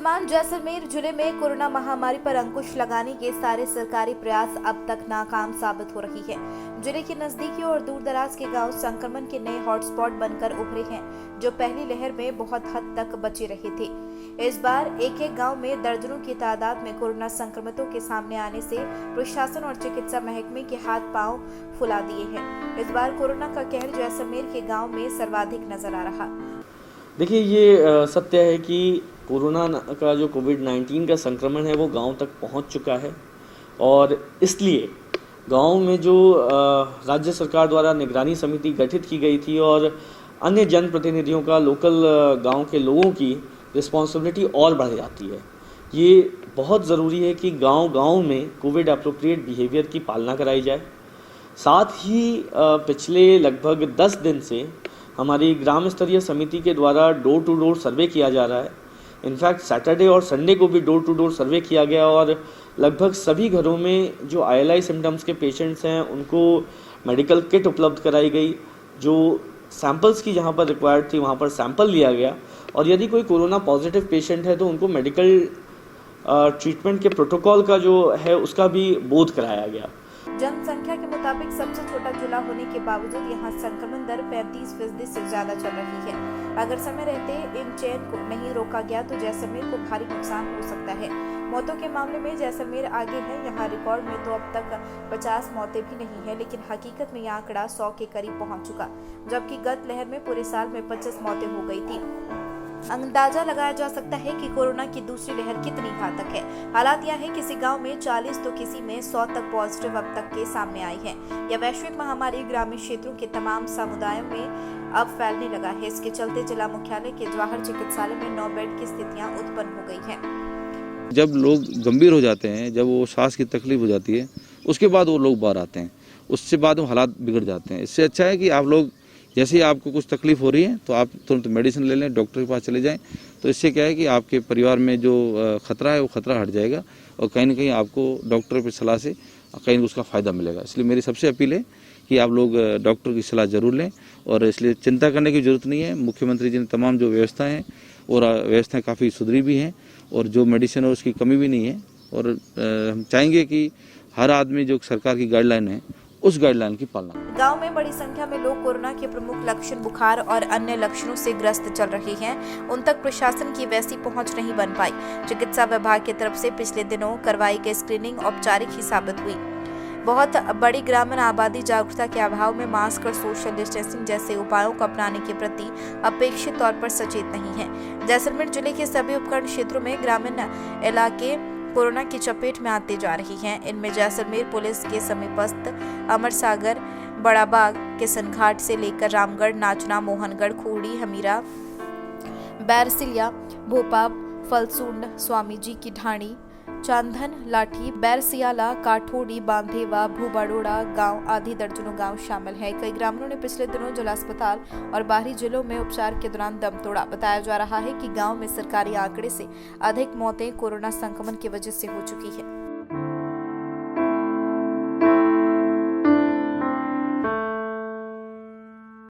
वर्तमान जैसलमेर जिले में कोरोना महामारी पर अंकुश लगाने के सारे सरकारी प्रयास अब तक नाकाम साबित हो रही है। जिले के नजदीकी और दूर दराज के गांव संक्रमण के नए हॉटस्पॉट बनकर उभरे हैं, जो पहली लहर में बहुत हद तक बचे रहे थे। इस बार एक एक गांव में दर्जनों की तादाद में कोरोना संक्रमितों के सामने आने से प्रशासन और चिकित्सा महकमे के हाथ पांव फुला दिए हैं। इस बार कोरोना का कहर जैसलमेर के गांव में सर्वाधिक नजर आ रहा। देखिए, ये सत्य है कि कोरोना का जो कोविड-19 का संक्रमण है वो गांव तक पहुंच चुका है और इसलिए गांव में जो राज्य सरकार द्वारा निगरानी समिति गठित की गई थी और अन्य जनप्रतिनिधियों का लोकल गांव के लोगों की रिस्पॉन्सिबिलिटी और बढ़ जाती है। ये बहुत ज़रूरी है कि गांव-गांव में कोविड एप्रोप्रिएट बिहेवियर की पालना कराई जाए। साथ ही पिछले लगभग 10 दिन से हमारी ग्राम स्तरीय समिति के द्वारा डोर टू डोर सर्वे किया जा रहा है। इनफैक्ट सैटरडे और संडे को भी डोर टू डोर सर्वे किया गया और लगभग सभी घरों में जो ILI सिम्टम्स के पेशेंट्स हैं उनको मेडिकल किट उपलब्ध कराई गई। जो सैंपल्स की जहां पर रिक्वायर्ड थी वहां पर सैंपल लिया गया और यदि कोई कोरोना पॉजिटिव पेशेंट है तो उनको मेडिकल ट्रीटमेंट के प्रोटोकॉल का जो है उसका भी बोध कराया गया। जनसंख्या के मुताबिक सबसे छोटा जिला होने के बावजूद यहाँ संक्रमण दर 35% से ज्यादा चल रही है। अगर समय रहते इन चेन को नहीं रोका गया तो जैसलमेर को भारी नुकसान हो सकता है। मौतों के मामले में जैसलमेर आगे है। यहाँ रिकॉर्ड में तो अब तक 50 मौतें भी नहीं है, लेकिन हकीकत में यह आंकड़ा 100 के करीब पहुँच चुका, जबकि गत लहर में पूरे साल में 25 मौतें हो गई थी। अंदाजा लगाया जा सकता है कि कोरोना की दूसरी लहर कितनी घातक है। हालात यह है, किसी गांव में 40 तो किसी में 100 तक पॉजिटिव अब तक के सामने आई है। यह वैश्विक महामारी ग्रामीण क्षेत्रों के तमाम समुदायों में अब फैलने लगा है। इसके चलते जिला मुख्यालय के जवाहर चिकित्सालय में 9 बेड की स्थितियां उत्पन्न हो गई हैं। जब लोग गंभीर हो जाते हैं, जब वो सांस की तकलीफ हो जाती है, उसके बाद वो लोग बाहर आते हैं, उससे बाद वो हालात बिगड़ जाते हैं। इससे अच्छा है कि आप लोग जैसे ही आपको कुछ तकलीफ हो रही है तो आप तुरंत मेडिसिन ले लें, डॉक्टर के पास चले जाएं। तो इससे क्या है कि आपके परिवार में जो खतरा है वो खतरा हट जाएगा और कहीं ना कहीं आपको डॉक्टर की सलाह से कहीं उसका फ़ायदा मिलेगा। इसलिए मेरी सबसे अपील है कि आप लोग डॉक्टर की सलाह ज़रूर लें और इसलिए चिंता करने की ज़रूरत नहीं है। मुख्यमंत्री जी ने तमाम जो व्यवस्थाएँ हैं और व्यवस्थाएँ काफ़ी सुधरी भी हैं और जो मेडिसिन है उसकी कमी भी नहीं है और हम चाहेंगे कि हर आदमी जो सरकार की गाइडलाइन है उस गाइडलाइन की पालना। गांव में बड़ी संख्या में लोग कोरोना के प्रमुख लक्षण बुखार और अन्य लक्षणों से ग्रस्त चल रहे हैं। उन तक प्रशासन की वैसी पहुंच नहीं बन पाई। चिकित्सा विभाग की तरफ से पिछले दिनों करवाई गई स्क्रीनिंग औपचारिक ही साबित हुई। बहुत बड़ी ग्रामीण आबादी जागरूकता के अभाव में मास्क और सोशल डिस्टेंसिंग जैसे उपायों को अपनाने के प्रति अपेक्षित तौर पर सचेत नहीं है। जैसलमेर जिले के सभी उपखंड क्षेत्रों में ग्रामीण इलाके कोरोना की चपेट में आते जा रही हैं। इनमें जैसलमेर पुलिस के समीपस्थ अमरसागर, बड़ाबाग, किसनघाट से लेकर रामगढ़, नाचना, मोहनगढ़, खोड़ी, हमीरा, बैरसिलिया, भोपाल, फलसूंड, स्वामी जी की ढाणी, चांदन, लाठी, बैरसियाला, काठोड़ी, बांधेवा, भूबाड़ोड़ा गांव आदि दर्जनों गांव शामिल है। कई ग्रामीणों ने पिछले दिनों जिला अस्पताल और बाहरी जिलों में उपचार के दौरान दम तोड़ा। बताया जा रहा है कि गांव में सरकारी आंकड़े से अधिक मौतें कोरोना संक्रमण की वजह से हो चुकी है।